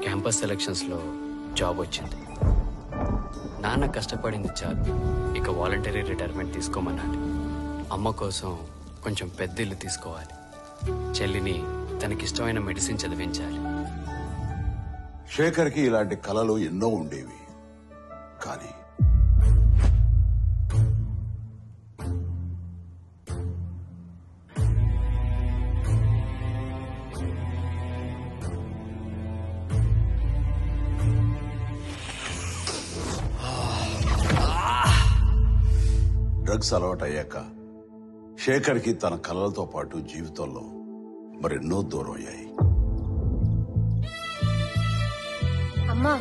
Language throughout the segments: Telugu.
క్యాంపస్ సెలక్షన్స్లో జాబ్ వచ్చింది. నాన్న కష్టపడింది చాలు, ఇక వాలంటరీ రిటైర్మెంట్ తీసుకోమన్నాడు. అమ్మ కోసం కొంచెం పెద్ద ఇల్లు తీసుకోవాలి. చెల్లిని తనకిష్టమైన మెడిసిన్ చదివించాలి. శేఖర్కి ఇలాంటి కలలు ఎన్నో ఉండేవి. కానీ డ్రగ్స్ అలవాటయ్యాక శేఖర్కి తన కలలతో పాటు జీవితంలో మరెన్నో దూరం అయ్యాయి. అమ్మా,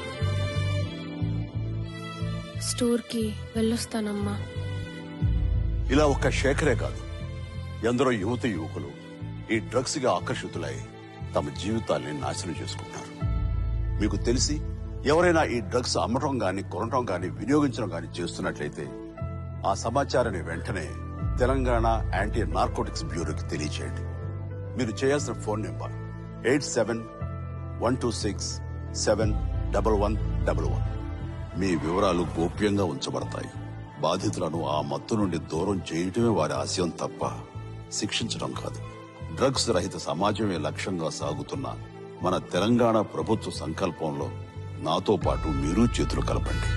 స్టోర్కి వెళ్ళొస్తానమ్మా. ఇలా ఒక్క శేఖరే కాదు, ఎందరో యువకులు ఈ డ్రగ్స్ గా ఆకర్షితులై తమ జీవితాల్ని నాశనం చేసుకుంటారు. మీకు తెలిసి ఎవరైనా ఈ డ్రగ్స్ అమ్మటం గాని, కొనటం గాని, వినియోగించడం గాని చేస్తున్నట్లయితే ఆ సమాచారాన్ని వెంటనే తెలంగాణ యాంటీ నార్కోటిక్స్ బ్యూరోకి తెలియచేయండి. మీరు చేయాల్సిన ఫోన్ నెంబర్ 87-126-71111. మీ వివరాలు గోప్యంగా ఉంచబడతాయి. బాధితులను ఆ మత్తు నుండి దూరం చేయటమే వారి ఆశయం తప్ప శిక్షించడం కాదు. డ్రగ్స్ రహిత సమాజమే లక్ష్యంగా సాగుతున్న మన తెలంగాణ ప్రభుత్వ సంకల్పంలో నాతో పాటు మీరు చేతులు కలపండి.